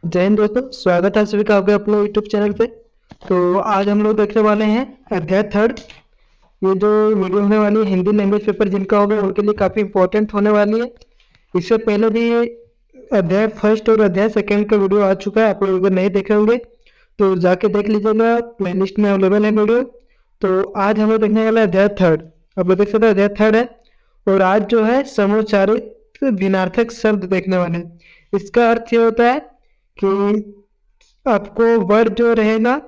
जय हिंद दोस्तों, स्वागत है सभी का आपके अपने यूट्यूब चैनल पे। तो आज हम लोग देखने वाले हैं अध्याय थर्ड। ये जो वीडियो होने वाली है हिंदी लैंग्वेज पेपर जिनका होगा उनके लिए काफ़ी इंपॉर्टेंट होने वाली है। इससे पहले भी अध्याय फर्स्ट और अध्याय सेकंड का वीडियो आ चुका है, आप लोग अगर नहीं देखे होंगे तो जाके देख लीजिएगा, प्ले लिस्ट में अवेलेबल है वीडियो। तो आज हम लोग देखने वाले हैं अध्याय थर्ड। आप लोग देख सकते हैं अध्याय थर्ड है। और आज जो है समोच्चारित भिन्नार्थक शब्द देखने वाले हैं। इसका अर्थ ये होता है कि आपको वर्ड जो रहेगा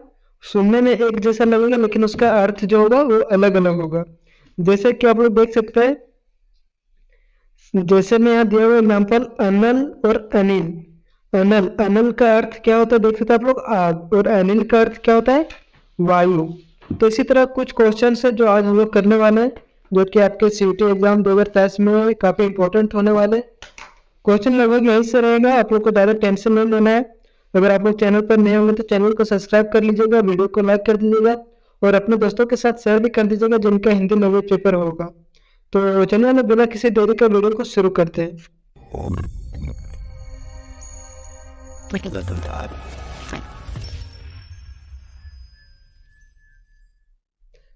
सुनने में एक जैसा लगेगा, लेकिन उसका अर्थ जो होगा वो अलग अलग होगा। जैसे कि आप लोग देख सकते हैं, जैसे मैं यहाँ दिया हुआ एग्जाम्पल अनल और अनिल। अनल अनल का अर्थ क्या होता है देख सकते हैं आप लोग, आग। और अनिल का अर्थ क्या होता है, वायु। तो इसी तरह कुछ क्वेश्चन है जो आज हम लोग करने वाले हैं, जो कि आपके सीयूटी एग्जाम 2023 में काफ़ी इंपॉर्टेंट होने वाले। क्वेश्चन लगभग यहीं से रहेगा, आप लोग को ज़्यादा टेंशन नहीं लेना है। अगर आप लोग चैनल पर नए होंगे तो चैनल को सब्सक्राइब कर लीजिएगा, वीडियो को लाइक कर दीजिएगा और अपने दोस्तों के साथ शेयर भी कर दीजिएगा जिनका हिंदी लैंग्वेज पेपर होगा। तो चलिए हम बिना किसी देरी का वीडियो को शुरू करते हैं।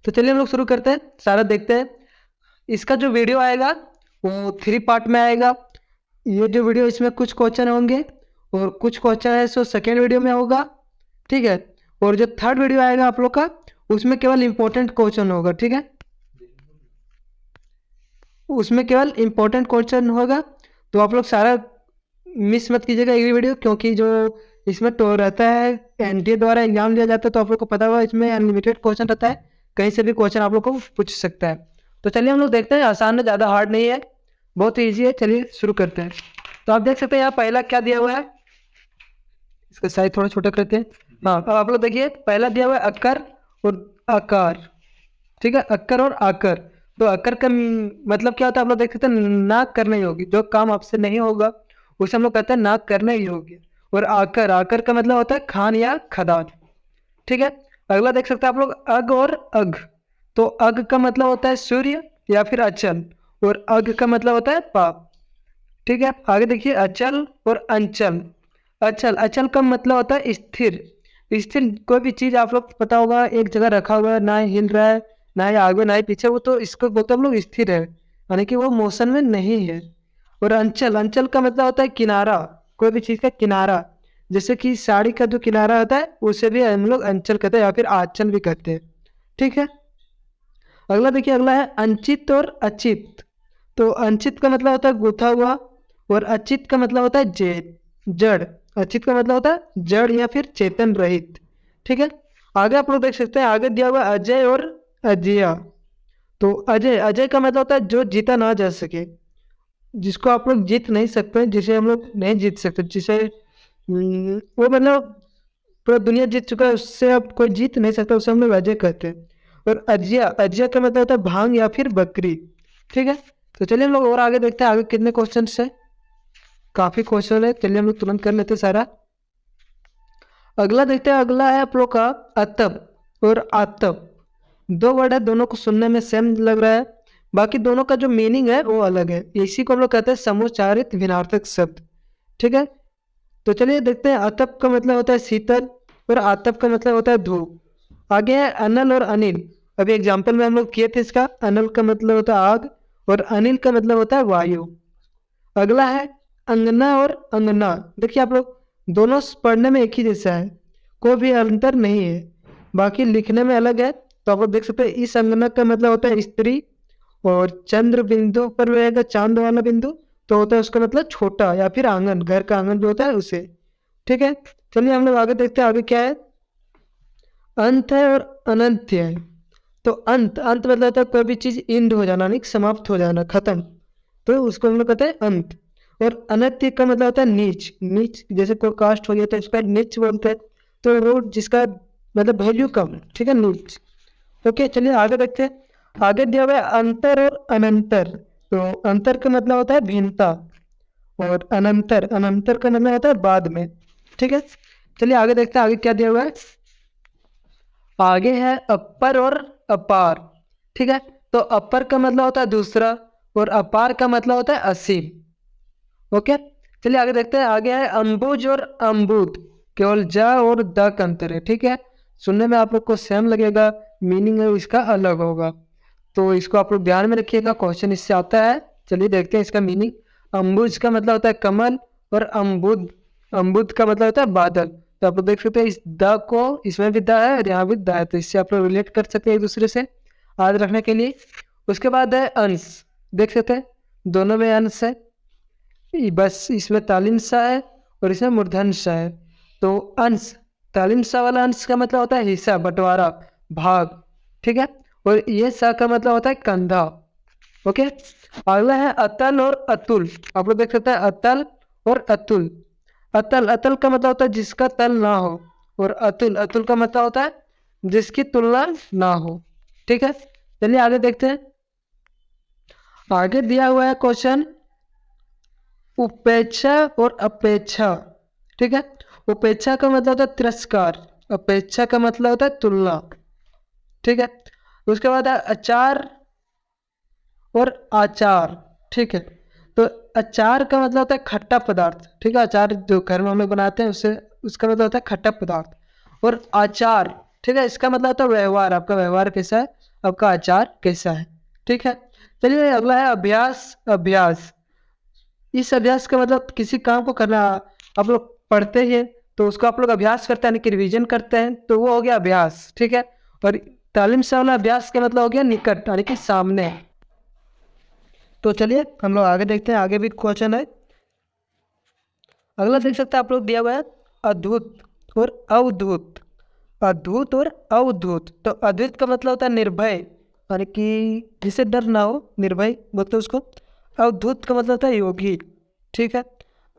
तो चलिए हम लोग शुरू करते हैं, सारा देखते हैं। इसका जो वीडियो आएगा वो 3 पार्ट में आएगा। ये जो वीडियो इसमें कुछ क्वेश्चन होंगे और कुछ क्वेश्चन है सो सेकेंड वीडियो में होगा, ठीक है। और जो थर्ड वीडियो आएगा आप लोग का उसमें केवल इंपॉर्टेंट क्वेश्चन होगा, ठीक है। उसमें केवल इंपॉर्टेंट क्वेश्चन होगा, तो आप लोग सारा मिस मत कीजिएगा ये वीडियो, क्योंकि जो इसमें तो रहता है एनटीए द्वारा एग्जाम लिया जाता है, तो आप लोग को पता होगा इसमें अनलिमिटेड क्वेश्चन रहता है, कहीं से भी क्वेश्चन आप लोग को पूछ सकता है। तो चलिए हम लोग देखते हैं, आसान है, ज़्यादा हार्ड नहीं है, बहुत ईजी है। चलिए शुरू करते हैं। तो आप देख सकते हैं यहाँ पहला क्या दिया हुआ है, इसका साइज थोड़ा छोटा करते हैं। हाँ, अब आप लोग देखिए पहला दिया हुआ है अक्कर और आकार, ठीक है, अक्कर और आकर। तो अक्कर का मतलब क्या होता है आप लोग देख सकते हैं, ना करने योग्य, जो काम आपसे नहीं होगा उसे हम लोग कहते हैं ना करने योग्य। और आकर, आकर का मतलब होता है खान या खदान, ठीक है। अगला देख सकते हैं आप लोग अग और अग। तो अग का मतलब होता है सूर्य या फिर अचल, और अग का मतलब होता है पाप, ठीक है। आगे देखिए अचल और अंचल। अचल, अचल का मतलब होता है स्थिर। स्थिर कोई भी चीज आप लोग को पता होगा एक जगह रखा हुआ है, ना ही हिल रहा है, ना ही आगे ना ही पीछे, वो तो इसको बोलते हैं हम लोग स्थिर है, यानी कि वो मोशन में नहीं है। और अंचल, अंचल का मतलब होता है किनारा, कोई भी चीज का किनारा। जैसे कि साड़ी का जो किनारा होता है उसे भी हम लोग अंचल कहते हैं या फिर आंचल भी कहते हैं, ठीक है। अगला देखिए, अगला है अंचित और अचित। तो अंचित का मतलब होता है गूथा हुआ, और अचित का मतलब होता है जड़। अचित का मतलब होता है जड़ या फिर चेतन रहित, ठीक है। आगे आप लोग देख सकते हैं, आगे दिया हुआ है अजय और अजया। तो अजय, अजय का मतलब होता है जो जीता ना जा सके, जिसको आप लोग जीत नहीं सकते, जिसे हम लोग नहीं जीत सकते, जिसे वो मतलब पूरा दुनिया जीत चुका है, उससे अब कोई जीत नहीं सकता, उसे हम लोग अजय कहते हैं। और अजिया, अजिया का मतलब होता है भांग या फिर बकरी, ठीक है। तो चलिए हम लोग और आगे देखते हैं, आगे कितने क्वेश्चन है, काफी क्वेश्चन है, चलिए हम लोग तुरंत कर लेते हैं सारा। अगला देखते हैं, अगला है आप लोग का अतब और आतब। दो वर्ड है, दोनों को सुनने में सेम लग रहा है, बाकी दोनों का जो मीनिंग है वो अलग है। इसी को हम लोग कहते हैं समोच्चारित भिन्नार्थक शब्द, ठीक है। तो चलिए देखते हैं, अतप का मतलब होता है शीतल और आतप का मतलब होता है धूप। आगे है अनल और अनिल। अभी एग्जाम्पल में हम लोग किए थे इसका, अनल का मतलब होता है आग और अनिल का मतलब होता है वायु। अगला है अंगना और अंगना। देखिए आप लोग, दोनों पढ़ने में एक ही जैसा है, कोई भी अंतर नहीं है, बाकी लिखने में अलग है। तो आप लोग देख सकते हैं, इस अंगना का मतलब होता है स्त्री, और चंद्र बिंदु पर रहेगा चांद वाला बिंदु, तो होता है उसका मतलब छोटा या फिर आंगन, घर का आंगन जो होता है उसे, ठीक है। चलिए हम लोग आगे देखते हैं, आगे क्या है, अंत है और अनंत है। तो अंत, अंत मतलब होता है कोई भी चीज इंड हो जाना, नहीं समाप्त हो जाना, खत्म, तो उसको हम लोग कहते हैं अंत। और अनंत का मतलब होता है नीच, नीच जैसे कोई कास्ट हो गया तो इसका नीच बोलते हैं, तो वो जिसका मतलब वैल्यू कम, ठीक है, नीच। ओके, चलिए आगे देखते हैं। आगे दिया हुआ है अंतर और अनंतर। तो अंतर का मतलब होता है भिन्नता, और अनंतर, अनंतर का मतलब होता है बाद में, ठीक है। चलिए आगे देखते हैं, आगे क्या दिया हुआ है। आगे है अपर और अपार, ठीक है। तो अपर का मतलब होता है दूसरा, और अपार का मतलब होता है असीम, ओके। चलिए आगे देखते हैं। आगे है अम्बुज और अम्बुद, केवल ज और द का अंतर है। ठीक है, सुनने में आप लोग को सेम लगेगा, मीनिंग है इसका अलग होगा, तो इसको आप लोग ध्यान में रखिएगा, क्वेश्चन इससे आता है। चलिए देखते हैं इसका मीनिंग। अम्बुज का मतलब होता है कमल, और अम्बुद, अम्बुद का मतलब होता है बादल। तो आप लोग देख सकते हैं इस द को, इसमें भी द है और यहाँ भी द है, तो इससे आप लोग रिलेट कर सकते हैं एक दूसरे से याद रखने के लिए। उसके बाद है अंश, देख सकते हैं दोनों में अंश है, बस इसमें तालीम सा है और इसमें मूर्धन्य सा है। तो अंश, तालीम सा वाला अंश का मतलब होता है हिस्सा, बंटवारा, भाग। ठीक है, और ये सा का मतलब होता है कंधा। ओके, अगला है अतल और अतुल। आप लोग देख सकते हैं अतल और अतुल। अतल, अतल का मतलब होता है जिसका तल ना हो, और अतुल, अतुल का मतलब होता है जिसकी तुलना ना हो। ठीक है, चलिए आगे देखते हैं। आगे दिया हुआ है क्वेश्चन उपेक्षा और अपेक्षा। ठीक है, उपेक्षा का मतलब होता है तिरस्कार, अपेक्षा का मतलब होता है तुलना। ठीक है, उसके बाद है अचार और आचार। ठीक है, तो अचार का मतलब होता है खट्टा पदार्थ। ठीक है, अचार जो घर में हम लोग बनाते हैं उससे, उसका मतलब होता है खट्टा पदार्थ। और आचार, ठीक है, इसका मतलब होता है व्यवहार, आपका व्यवहार कैसा है, आपका आचार कैसा है। ठीक है, चलिए अगला है अभ्यास। अभ्यास, इस अभ्यास का मतलब किसी काम को करना, आप लोग पढ़ते हैं तो उसको आप लोग अभ्यास करते हैं, यानी कि रिविजन करते हैं, तो वो हो गया अभ्यास। ठीक है, और तालीम से वाला अभ्यास का मतलब हो गया निकट, यानी कि सामने। तो चलिए हम लोग आगे देखते हैं, आगे भी क्वेश्चन है। अगला देख सकते हैं आप लोग, दिया हुआ है अद्भुत और अवधूत। अद्भुत और अवधूत, तो अद्भुत का मतलब होता है निर्भय, यानी कि जिसे डर ना हो, निर्भय बोलते हैं उसको। अवधूत का मतलब होता है योगी। ठीक है,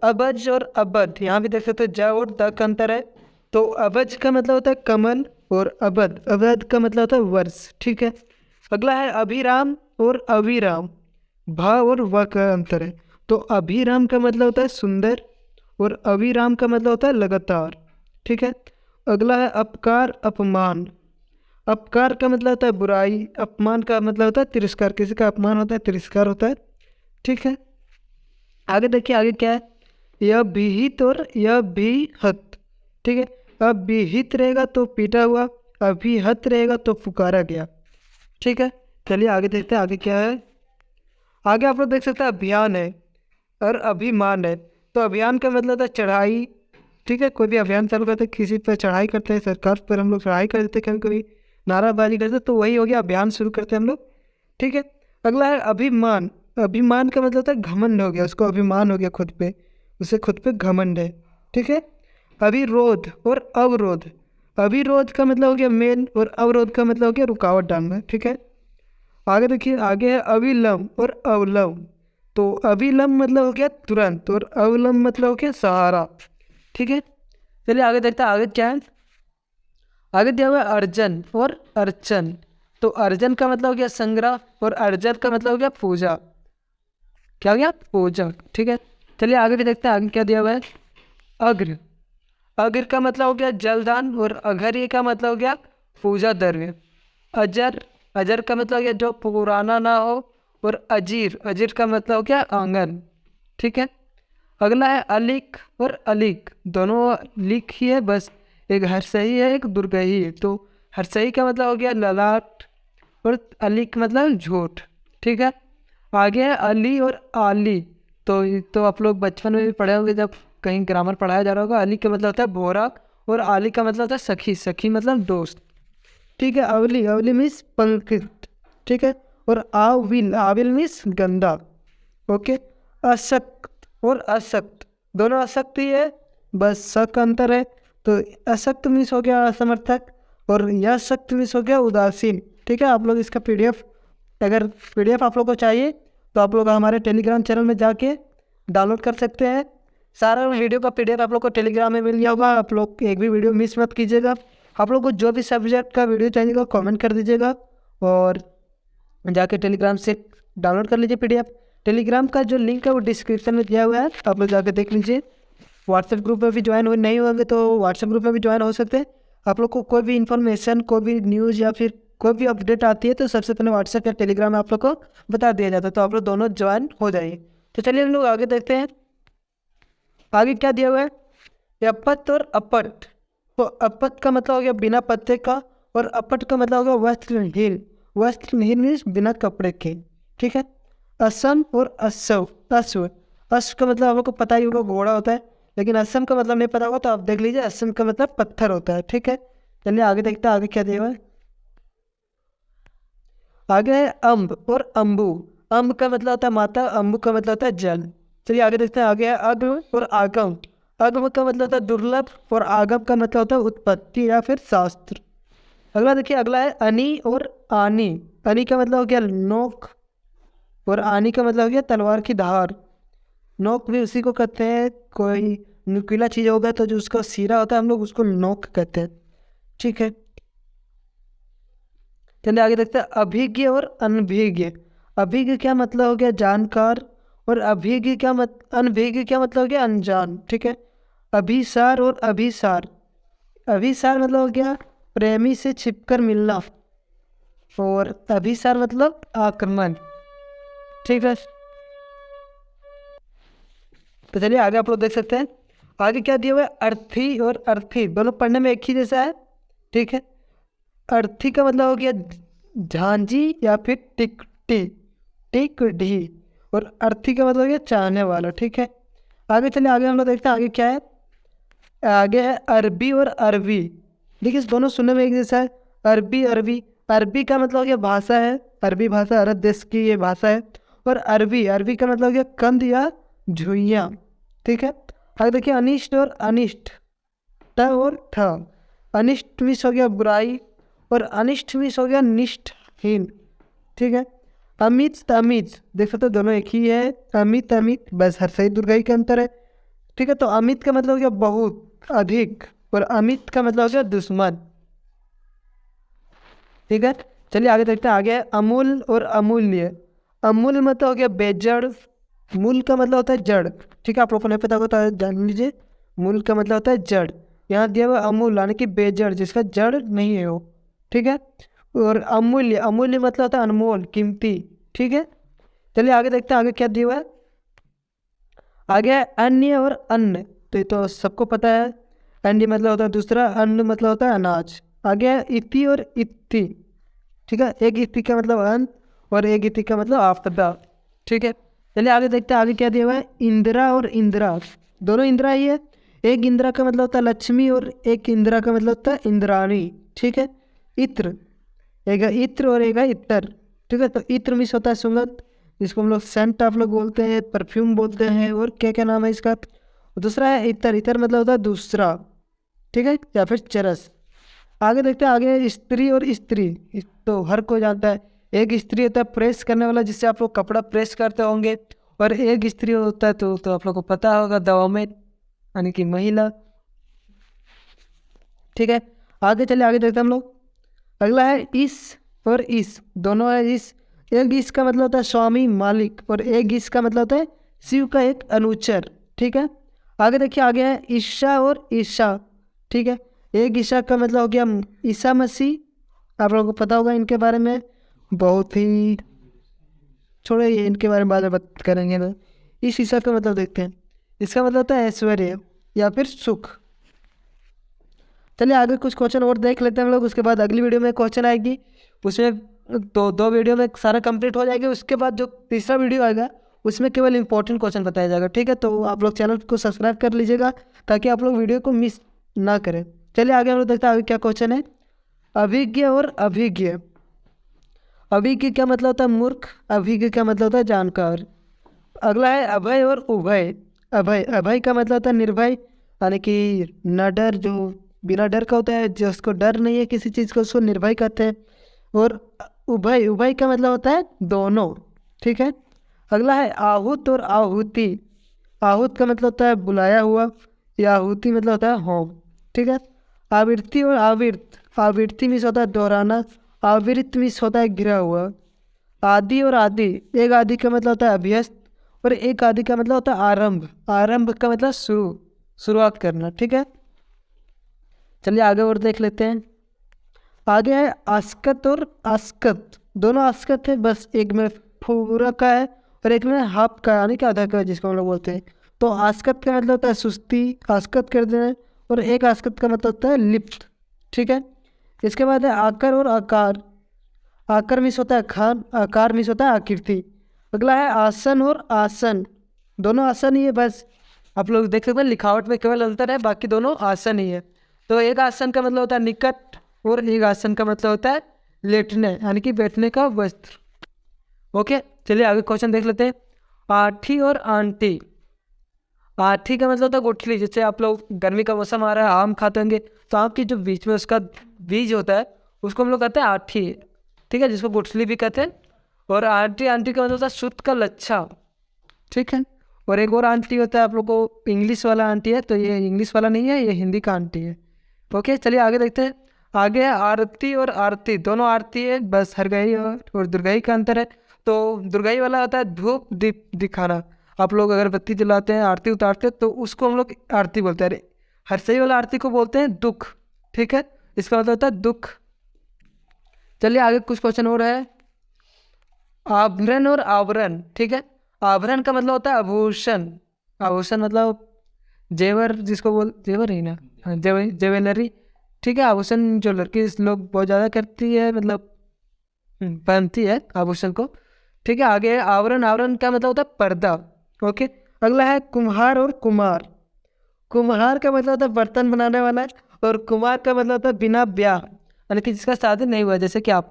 अबज और अबध, यहाँ भी देख सकते हैं ज और द का अंतर है। तो अबज का मतलब होता है कमल, और अबध, अबध का मतलब होता है वर्ष। ठीक है, अगला है अभिराम और अविराम, भ और व का अंतर है। तो अभिराम का मतलब होता है सुंदर, और अविराम का मतलब होता है लगातार। ठीक है, अगला है अपकार अपमान। अपकार का मतलब होता है बुराई, अपमान का मतलब होता है तिरस्कार, किसी का अपमान होता है, तिरस्कार होता है। ठीक है, आगे देखिए आगे क्या है, यह विहित और यह भी हत। ठीक है, अब विहित रहेगा तो पीटा हुआ, अभिहत रहेगा तो पुकारा गया। ठीक है, चलिए आगे देखते हैं आगे क्या है। आगे आप लोग देख सकते हैं अभियान है और अभिमान है। तो अभियान का मतलब होता है चढ़ाई। ठीक है, कोई भी अभियान चालू करते हैं, किसी पर चढ़ाई करते हैं, सरकार पर हम लोग चढ़ाई कर देते हैं, कभी कभी नाराबाजी करते हैं, तो वही हो गया अभियान शुरू करते हैं हम लोग। ठीक है, अगला है अभिमान। अभिमान का मतलब होता है घमंड हो गया, उसको अभिमान हो गया खुद पे, उसे खुद पे घमंड है। ठीक है, अविरोध और अवरोध। अविरोध का मतलब हो गया मेन, और अवरोध का मतलब हो गया रुकावट डालना। ठीक है, आगे देखिए आगे है अविलंब और अवलंब। तो अविलंब मतलब हो गया तुरंत, और अवलंब मतलब हो गया सहारा। ठीक है, चलिए आगे देखते हैं आगे क्या है। आगे दिया हुआ है अर्जन और अर्चन। तो अर्जन का मतलब हो गया संग्रह, और अर्जन का मतलब हो गया पूजा। क्या हो गया, पूजा। ठीक है, चलिए आगे भी देखते हैं आगे क्या दिया हुआ है। अग्र, अग्र का मतलब हो गया जलदान, और अघर्य का मतलब हो गया पूजा द्रव्य। अजर, अजर का मतलब हो गया जो पुराना ना हो, और अजीर, अजीर का मतलब हो गया आंगन। ठीक है, अगला है अलिक और अलिक, दोनों लिख ही है, बस एक हर्षई है एक दुर्गई है। तो हर्षई का मतलब हो गया ललाट, और अलिक मतलब झूठ। ठीक है, आगे है अली और आली। तो आप लोग बचपन में भी पढ़े होंगे, जब कहीं ग्रामर पढ़ाया जा रहा होगा। अली का मतलब होता है भोरा, और आली का मतलब होता है सखी, सखी मतलब दोस्त। ठीक है, अवली, अवली मीन्स पंकित। ठीक है, और आविल, आविल मीन्स गंदा। ओके, अशक्त और असक्त, दोनों अशक्त ही है, बस स का अंतर है। तो अशक्त मीन्स हो गया असमर्थक, और यह शक्त मीन्स हो गया उदासीन। ठीक है, आप लोग इसका पीडीएफ, अगर पीडीएफ आप लोग को चाहिए तो आप लोग हमारे टेलीग्राम चैनल में जाके डाउनलोड कर सकते हैं। सारा वीडियो का पीडीएफ आप लोग को टेलीग्राम में मिल गया होगा, आप लोग एक भी वीडियो मिस मत कीजिएगा। आप लोग को जो भी सब्जेक्ट का वीडियो चाहिएगा कमेंट कर दीजिएगा, और जाके टेलीग्राम से डाउनलोड कर लीजिए पीडीएफ। टेलीग्राम का जो लिंक है वो डिस्क्रिप्शन में दिया हुआ है, आप लोग जाके देख लीजिए। व्हाट्सएप ग्रुप में भी ज्वाइन हो नहीं होंगे तो व्हाट्सएप ग्रुप में भी ज्वाइन हो सकते हैं। आप लोग को कोई भी इन्फॉर्मेशन, कोई भी न्यूज़ या फिर कोई भी अपडेट आती है तो सबसे पहले व्हाट्सएप या टेलीग्राम में आप लोग को बता दिया जाता है, तो आप लोग दोनों ज्वाइन हो जाइए। तो चलिए हम लोग आगे देखते हैं। आगे क्या दिया हुआ है, अपत और अपट। तो अपत का मतलब हो गया बिना पत्ते का, और अपट का मतलब हो गया वस्त्रहीन। वस्त्रहीन मीन्स बिना कपड़े के, ठीक है। असम और अश्व। अश्व, अश्व का मतलब हम लोग को पता ही होगा घोड़ा होता है, लेकिन असम का मतलब नहीं पता होगा तो आप देख लीजिए, असम का मतलब पत्थर होता है, ठीक है। चलिए आगे देखते हैं आगे क्या दिया हुआ है। आगे है अम्ब और अम्बु। अम्ब का मतलब होता है माता, अम्बु का मतलब होता है जल। चलिए आगे देखते हैं, आगे है अग्म और आगम। अग्म का मतलब होता है दुर्लभ, और आगम का मतलब होता है उत्पत्ति या फिर शास्त्र। अगला देखिए, अगला है अनी और आनी। अनी का मतलब हो गया नोक, और आनी का मतलब हो गया तलवार की धार। नोक भी उसी को कहते हैं, कोई नुकीला चीज होगा तो जो उसका सिरा होता है हम लोग उसको नोक कहते हैं, ठीक है। चलिए आगे देखते हैं अभिज्ञ और अनभिज्ञ। अभिज्ञ क्या मतलब हो गया जानकार, और अभिज्ञ क्या अनभिज्ञ क्या मतलब हो गया अनजान, ठीक है। अभिसार और अभिसार। अभिसार मतलब हो गया प्रेमी से छिपकर मिलना, और अभिसार मतलब आक्रमण, ठीक है। तो चलिए आगे आप लोग देख सकते हैं, आगे क्या दिया हुआ है, अर्थी और अर्थी दोनों पढ़ने में एक ही जैसा है, ठीक है। अर्थी का मतलब हो गया झांझी या फिर टिकटी, टिक ढी, और अर्थी का मतलब हो गया चाहने वाला, ठीक है। आगे चलिए, आगे हम लोग देखते हैं आगे क्या है। आगे है अरबी और अरबी। देखिए इस दोनों सुनने में एक जैसा है, अरबी अरबी। अरबी का मतलब हो गया भाषा है, अरबी भाषा अरब देश की ये भाषा है। और अरबी, अरबी का मतलब हो गया कंद या झुइयाँ, ठीक है। आगे देखिए अनिष्ट और अनिष्ट, ट और ठ। अनिष्ट मिस हो गया बुराई, और अनिष्ट मिस हो गया निष्ठहीन, ठीक है। अमित अमित, देख सकते हो दोनों एक ही है, अमित अमित बस हर सही दुर्गाई का अंतर है, ठीक है। तो अमित का मतलब हो गया बहुत अधिक, और अमित का मतलब हो गया दुश्मन, ठीक है। चलिए आगे देखते हैं, आगे है अमूल और अमूल्य। अमूल मतलब हो गया बेजड़, मूल का मतलब होता है जड़, ठीक है। आप लोगों को नहीं पता होगा तो जान लीजिए, मूल का मतलब होता है जड़। यहाँ दिया हुआ अमूल यानी कि बेजड़, जिसका जड़ नहीं है वो, ठीक है। और अमूल्य, अमूल्य मतलब होता है अनमोल कीमती, ठीक है। चलिए आगे देखते हैं आगे क्या दिया हुआ है। आगे है अन्य और अन्न, तो ये तो सबको पता है, अन्य मतलब होता है दूसरा, अन्न मतलब होता है अनाज। आगे है इति और इत्ति, ठीक है। एक इति का मतलब अन्न, और एक इति का मतलब आपदा, ठीक है। चलिए आगे देखते हैं आगे क्या दिया हुआ है। इंदिरा और इंदिरा, दोनों इंदिरा ही है। एक इंदिरा का मतलब होता है लक्ष्मी, और एक इंदिरा का मतलब होता है इंद्राणी, ठीक है। इत्र, एक है इत्र और एक है इत्र, ठीक है। तो इत्र मिस होता है सुगंध, जिसको हम लोग सेंट आप लोग बोलते हैं, परफ्यूम बोलते हैं, और क्या क्या नाम है इसका। दूसरा है इतर, इतर मतलब होता है दूसरा, ठीक है, या फिर चरस। आगे देखते हैं आगे है स्त्री और स्त्री। तो हर कोई जानता है, एक स्त्री होता है प्रेस करने वाला, जिससे आप लोग कपड़ा प्रेस करते होंगे, और एक स्त्री होता है तो आप लोग को पता होगा दवा यानी कि महिला, ठीक है। आगे चले आगे देखते हैं हम लोग, अगला है इस और इस, दोनों है इस। एक इस का मतलब होता है स्वामी मालिक, और एक इस का मतलब होता है शिव का एक अनुचर, ठीक है। आगे देखिए आगे है ईशा और ईशा, ठीक है। एक ईशा का मतलब हो गया ईसा मसीह, आप लोगों को पता होगा इनके बारे में, बहुत ही छोड़े ये इनके बारे में बाद में बात करेंगे ना। इस ईशा का मतलब देखते हैं, इसका मतलब होता है ऐश्वर्य या फिर सुख। चलिए आगे कुछ क्वेश्चन और देख लेते हैं हम लोग, उसके बाद अगली वीडियो में क्वेश्चन आएगी, उसमें दो वीडियो में सारा कंप्लीट हो जाएगा। उसके बाद जो तीसरा वीडियो आएगा उसमें केवल इंपॉर्टेंट क्वेश्चन बताया जाएगा, ठीक है। तो आप लोग चैनल को सब्सक्राइब कर लीजिएगा ताकि आप लोग वीडियो को मिस ना करें। चलिए आगे हम लोग देखते हैं आगे क्या क्वेश्चन है। अभिज्ञ और अभिज्ञ। अभिज्ञ क्या मतलब होता है मूर्ख, अभिज्ञ का मतलब होता है जानकार। अगला है अभय और उभय। अभय, अभय का मतलब होता है निर्भय, यानी कि न डर, जो बिना डर का होता है, जिसको डर नहीं है किसी चीज़ को, उसको निर्भय कहते हैं। और उभय, उभय का मतलब होता है दोनों, ठीक है। अगला है आहूत और आहुति। आहूत का मतलब होता है बुलाया हुआ, या आहुति मतलब होता है होम, ठीक है। आवृत्ति और आवृत, आवृत्ति मीन्स होता है दोहराना, आवृत मीन्स होता है घिरा हुआ। आदि और आदि, एक आदि का मतलब होता है अभ्यस्त, और एक आदि का मतलब होता है आरंभ, आरंभ का मतलब शुरू, शुरुआत करना, ठीक है। चलिए आगे और देख लेते हैं। आगे है आस्कत और आस्कत, दोनों आस्कत है, बस एक में पूरा का है और एक में हाफ का यानी कि आधा का है, जिसको हम लोग बोलते हैं। तो आस्कत का मतलब होता है सुस्ती, आस्कत कर देना, और एक आस्कत का मतलब होता है लिप्त। ठीक है, इसके बाद है आकर और आकार। आकर मिस होता है खान, आकार मिस होता है आकृति। अगला है आसन और आसन, दोनों आसन ही है, बस आप लोग देख सकते हैं लिखावट में केवल अंतर है, बाकी दोनों आसन ही है। तो एक आसन का मतलब होता है निकट, और एक आसन का मतलब होता है लेटने यानी कि बैठने का वस्त्र। ओके, चलिए आगे क्वेश्चन देख लेते हैं। आठी और आंटी। आठी का मतलब होता है गुठली, जैसे आप लोग गर्मी का मौसम आ रहा है, आम खाते होंगे, तो आम की जो बीच में उसका बीज होता है उसको हम लोग कहते हैं आठी। ठीक है, जिसको गुठली भी कहते हैं। और आंटी, आंटी का मतलब होता है शुद्ध का लच्छा। ठीक है, और एक और आंटी होता है आप लोग को इंग्लिश वाला आंटी है, तो ये इंग्लिश वाला नहीं है, ये हिंदी का आंटी है। ओके, चलिए आगे देखते हैं। आगे है आरती और आरती, दोनों आरती है, बस हरगई और दुर्गई का अंतर है। तो दुर्गई वाला होता है धूप दीप दिखाना, आप लोग अगरबत्ती जलाते हैं, आरती उतारते हैं, तो उसको हम लोग आरती बोलते हैं। अरे हरसई वाला आरती को बोलते हैं दुख। ठीक है, इसका मतलब होता है दुख। चलिए आगे कुछ क्वेश्चन हो रहा है। आभरण और आवरण। ठीक है, आभरण का मतलब होता है आभूषण, आभूषण मतलब जेवर, जिसको बोल जेवर ही ना, हाँ ज्वेलरी। ठीक है, आभूषण जो लड़की लोग बहुत ज़्यादा करती है, मतलब पहनती है आभूषण को। ठीक है, आगे है आवरण। आवरण का मतलब होता है पर्दा। ओके, अगला है कुम्हार और कुमार। कुम्हार का मतलब होता है बर्तन बनाने वाला, और कुमार का मतलब होता है बिना ब्याह यानी कि जिसका शादी नहीं हुआ, जैसे कि आप।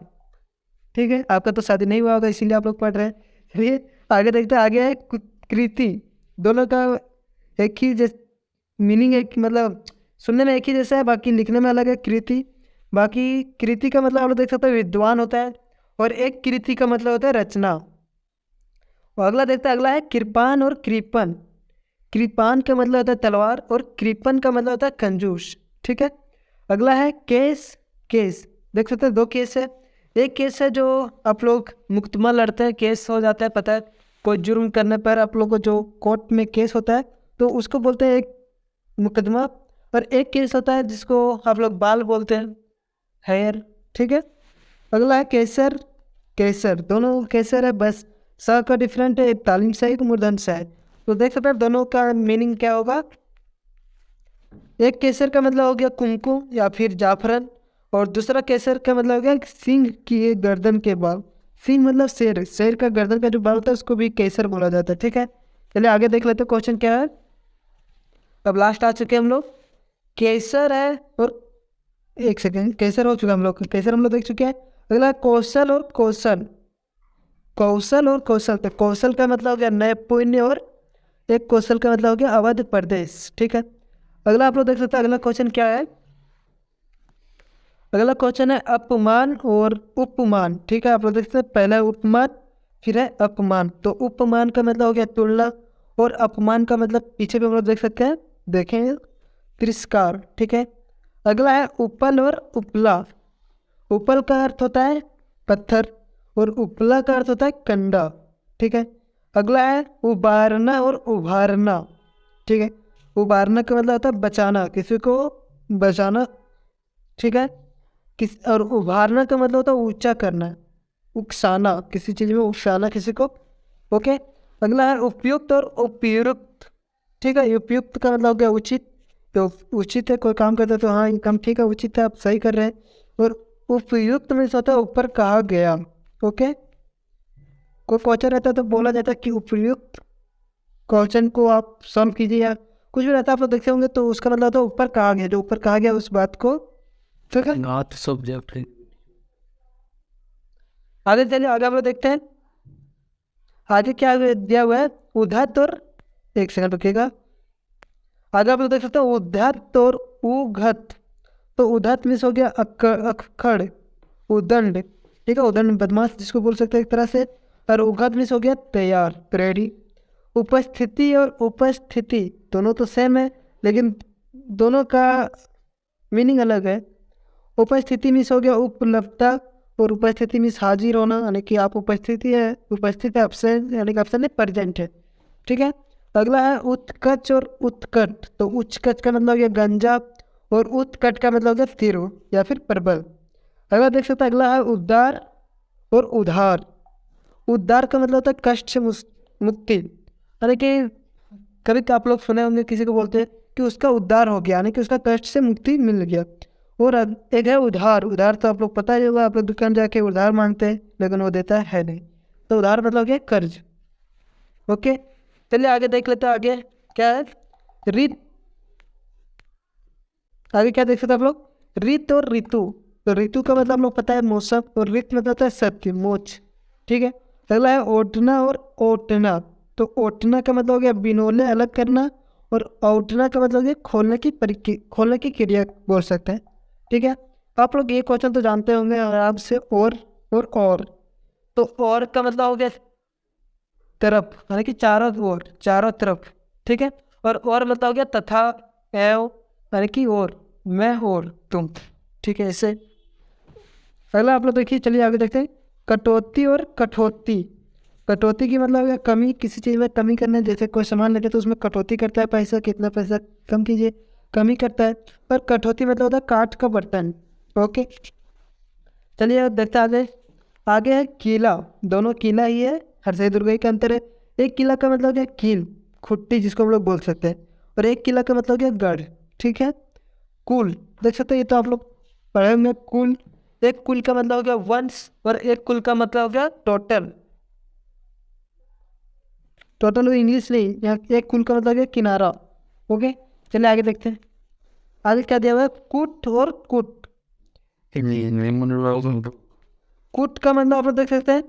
ठीक है, आपका तो शादी नहीं हुआ होगा इसीलिए आप लोग पढ़ रहे हैं। चलिए आगे देखते हैं। आगे है कृति, दोनों का एक ही जैसे मीनिंग है, कि मतलब सुनने में एक ही जैसा है, बाकी लिखने में अलग है। कृति, बाकी कृति का मतलब आप लोग देख सकते हैं विद्वान होता है, और एक कृति का मतलब होता है रचना। और अगला देखते हैं, अगला है कृपान और कृपन। कृपान का मतलब होता है तलवार, और कृपन का मतलब होता है कंजूस। ठीक है, अगला है केस। केस देख सकते हैं दो केस है। एक केस है जो आप लोग मुकदमा लड़ते हैं, केस हो जाता है, पता है कोई जुर्म करने पर आप लोग को जो कोर्ट में केस होता है, तो उसको बोलते हैं एक मुकदमा। और एक केस होता है जिसको आप लोग बाल बोलते हैं, हेयर। ठीक है, अगला है केसर। केसर, दोनों केसर है, बस स का डिफरेंट है, एक तालीम से एक मूर्धन से है। तो देख सकते हैं दोनों का मीनिंग क्या होगा। एक केसर का मतलब हो गया कुमकुम या फिर जाफरन, और दूसरा केसर का मतलब हो गया सिंह की एक गर्दन के बाल। सिंह मतलब शेर, शेर का गर्दन का जो बाल होता है उसको भी केसर बोला जाता है। ठीक है, चलिए आगे देख लेते हैं क्वेश्चन क्या है। अब लास्ट आ चुके हैं हम लोग, केसर है और एक सेकेंड, केसर हो चुका हम लोग, केसर हम लोग देख चुके हैं। अगला कौशल और कौशल। कौशल और कौशल, तो कौशल का मतलब हो गया नैपुण्य, और एक कौशल का मतलब हो गया अवध प्रदेश। ठीक है, अगला आप लोग देख सकते हैं। अगला क्वेश्चन क्या है। अगला क्वेश्चन है अपमान और उपमान। ठीक है, आप लोग देख सकते हैं, पहला उपमान फिर है अपमान। तो उपमान का मतलब हो गया तुलना, और अपमान का मतलब पीछे भी हम लोग देख सकते हैं, देखें तिरस्कार। ठीक है, अगला है उपल और उपला। उपल का अर्थ होता है पत्थर, और उपला का अर्थ होता है कंडा। ठीक है, अगला है उबारना और उभारना। ठीक है, उबारना का मतलब होता है बचाना, किसी को बचाना। ठीक है, और उभारना का मतलब होता है ऊंचा करना, उकसाना, किसी चीज़ में उकसाना किसी को। ओके, अगला है उपयुक्त और उपयुक्त। ठीक है, उपयुक्त का मतलब हो गया उचित, तो उचित है कोई काम करता है तो हाँ ये काम ठीक है, उचित है, आप सही कर रहे हैं। और उपयुक्त में होता है ऊपर कहा गया। ओके, कोई क्वेश्चन रहता है तो बोला जाता है कि उपयुक्त क्वेश्चन को आप सॉल्व कीजिए, या कुछ भी रहता है आप लोग देखते होंगे, तो उसका मतलब होता है ऊपर कहा गया, जो ऊपर कहा गया उस बात को। ठीक है, नॉट सब्जेक्ट है। आगे चलिए, आगे हम लोग देखते हैं आगे क्या दिया हुआ है। उद्धत और एक सेकंड रुकिएगा। आगे आप लोग देख सकते हो उद्धत और उघत। तो उद्धत मीन्स हो गया अखड़, उदंड। ठीक है, उदंड बदमाश जिसको बोल सकते हैं एक तरह से। और उघत मीन्स हो गया तैयार, रेडी। उपस्थिति और उपस्थिति दोनों तो सेम है, लेकिन दोनों का मीनिंग अलग है। उपस्थिति मीन्स हो गया उपलब्धता, और उपस्थिति मीन्स हाजिर होना, यानी कि आप उपस्थिति है, उपस्थित है, अब्सेंट यानी कि ऑप्शन है प्रेजेंट है। ठीक है, अगला है उत्कच और उत्कट। तो उत्कच का मतलब हो गया गंजा, और उत्कट का मतलब हो गया तीव्र या फिर प्रबल। अगला देख सकते हैं, अगला है उद्धार और उधार। उद्धार का मतलब होता है कष्ट से मुक्ति, यानी कि कभी आप लोग सुने होंगे किसी को बोलते हैं कि उसका उद्धार हो गया, यानी कि उसका कष्ट से मुक्ति मिल गया। और एक है उधार। उधार तो आप लोग पता ही होगा, आप लोग दुकान जाके उधार मांगते हैं लेकिन वो देता है नहीं, तो उधार मतलब क्या, कर्ज। ओके, चलिए आगे देख लेते हैं। आगे क्या है, ऋत। आगे क्या देख सकते हैं आप लोग, ऋत और ऋतु। तो ऋतु का मतलब हम लोग पता है मौसम, और ऋत मतलब होता है सत्य, मोच। ठीक है। अगला है ओटना और ओटना। तो ओटना का मतलब हो गया बिनोले अलग करना, और ओटना का मतलब है खोलने की क्रिया बोल सकते हैं। ठीक है। आप लोग ये क्वेश्चन तो जानते होंगे आराम से, और तो और का मतलब हो गया तरफ, यानी कि चारों ओर, चारों तरफ। ठीक है। और मतलब हो गया तथा, एव, यानी कि और, मैं और तुम। ठीक है। ऐसे अगला आप लोग देखिए, चलिए आगे देखते हैं। कटौती और कठौती। कटौती की मतलब है कमी, किसी चीज़ में कमी करना। जैसे कोई सामान लेते तो उसमें कटौती करता है, पैसा कितना पैसा कम कीजिए, कमी करता है। पर कटौती मतलब होता है काठ का बर्तन। ओके, चलिए अब देखते हैं आगे। आगे है कीला। दोनों कीला ही है, हर सही दुर्गई का अंतर है। एक किला का मतलब क्या, कील, खुट्टी जिसको हम लोग बोल सकते हैं, और एक किला का मतलब क्या, गढ़। ठीक है। कुल, देख सकते हैं, ये तो आप लोग पढ़े होंगे। कुल, एक कुल का मतलब हो गया वंश, और एक कुल का मतलब हो गया टोटल। टोटल इंग्लिश नहीं, यहाँ एक कुल का मतलब हो गया किनारा। ओके, चलिए आगे देखते हैं। आगे क्या दिया हुआ है, कुट और कुट। कुट का मतलब आप लोग देख सकते हैं,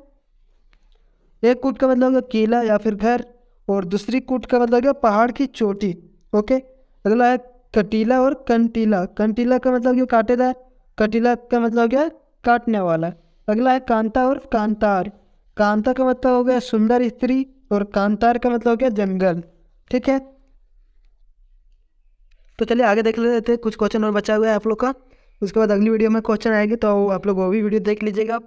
एक कूट का मतलब होगा किला या फिर घर, और दूसरी कूट का मतलब होगा पहाड़ की चोटी। ओके, अगला है कटीला और कंटीला। कंटीला का मतलब क्यों, कांटेदार। कटीला का मतलब क्या, काटने वाला। अगला है कांता और कांतार। कांता का मतलब हो गया सुंदर स्त्री, और कांतार का मतलब हो गया जंगल। ठीक है। तो चलिए आगे देख लेते हैं, कुछ क्वेश्चन और बचा हुआ है आप लोग का। उसके बाद अगली वीडियो में क्वेश्चन आएगी, तो आप लोग वो भी वीडियो देख लीजिएगा।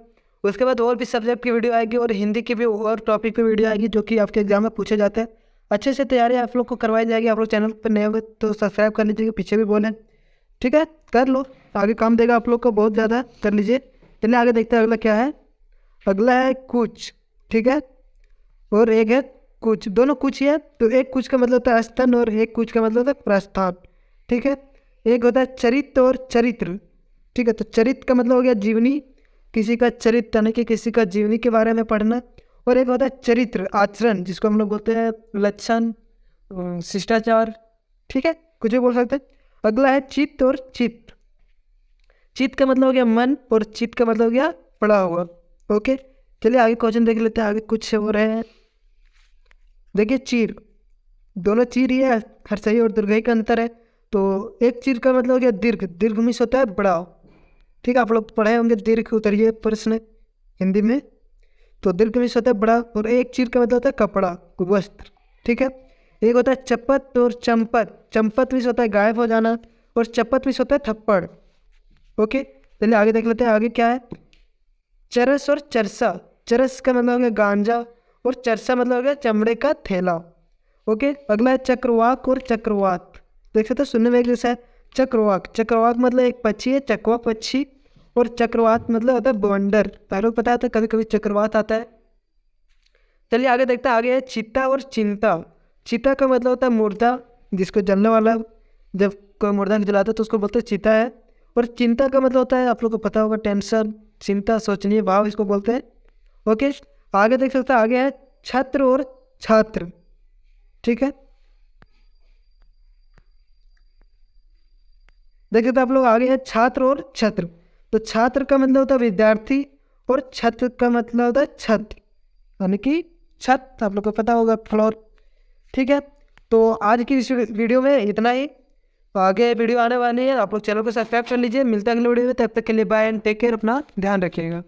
उसके बाद और भी सब्जेक्ट की वीडियो आएगी, और हिंदी की भी और टॉपिक पे वीडियो आएगी जो कि आपके एग्जाम में पूछे जाते हैं। अच्छे से तैयारी आप लोग को करवाई जाएगी। आप लोग चैनल पर नए होंगे तो सब्सक्राइब कर लीजिएगा, पीछे भी बोले। ठीक है, कर लो, आगे काम देगा आप लोग को बहुत ज़्यादा, कर लीजिए। चलिए आगे देखते हैं अगला क्या है। अगला है कुछ। ठीक है, और एक है कुछ, दोनों कुछ ही है। तो एक कुछ का मतलब होता है स्तन, और एक कुछ का मतलब होता है प्रस्थान। ठीक है। एक होता है चरित्र और चरित्र। ठीक है, तो चरित्र का मतलब हो गया जीवनी, किसी का चरित्र यानी कि किसी का जीवनी के बारे में पढ़ना। और एक होता है चरित्र, आचरण, जिसको हम लोग बोलते हैं लक्षण, शिष्टाचार। ठीक है, कुछ भी बोल सकते हैं। अगला है चित्त और चित्त। चित्त का मतलब हो गया मन, और चित्त का मतलब हो गया पढ़ा हुआ। ओके, चलिए आगे क्वेश्चन देख लेते हैं। आगे कुछ हो रहे हैं, देखिए चीर। दोनों चीर ही है, हर सही और दीर्घई का अंतर है। तो एक चीर का मतलब हो गया दीर्घ, दीर्घ में होता है बड़ा। ठीक है, आप लोग पढ़े होंगे दीर्घ, उतरिए प्रश्न हिंदी में। तो दीर्घ में होता है बड़ा, और एक चीर का मतलब होता है कपड़ा, वस्त्र। ठीक है। एक होता है चपत और चंपत। चंपत भी होता है गायब हो जाना, और चपत भी होता है थप्पड़। ओके, चलिए आगे देख लेते हैं। आगे क्या है, चरस और चरसा। चरस का मतलब हो गया गांजा, और चरसा मतलब हो गया चमड़े का थैला। ओके, अगला है चक्रवाक और चक्रवात। देख सकते हो, सुनने में एक जैसा है। चक्रवाक, चक्रवाक मतलब एक पक्षी है, चकवा पक्षी। और चक्रवात मतलब होता है बवंडर। तारों को पता है, कभी कभी चक्रवात आता है। चलिए आगे देखते हैं। आगे है चिता और चिंता। चिता का मतलब होता है मुर्दा, जिसको जलने वाला, जब कोई मुर्दा जलाता है तो उसको बोलते हैं चिता है। और चिंता का मतलब होता है, आप लोग को पता होगा, टेंशन, चिंता, सोचनीय भाव, इसको बोलते हैं। ओके, आगे देख सकते हैं। आगे है छत्र और छात्र। ठीक है, देख सकते हैं आप लोग। आगे है छात्र और छत्र। तो छात्र का मतलब होता है विद्यार्थी, और छत्र का मतलब होता है छत, यानी कि छत, आप लोग को पता होगा, फ्लोर। ठीक है, तो आज की इस वीडियो में इतना ही। तो आगे वीडियो आने वाली है, आप लोग चैनल को सब्सक्राइब कर लीजिए। मिलते हैं अगले वीडियो में, तब तक के लिए बाय एंड टेक केयर, अपना ध्यान रखिएगा।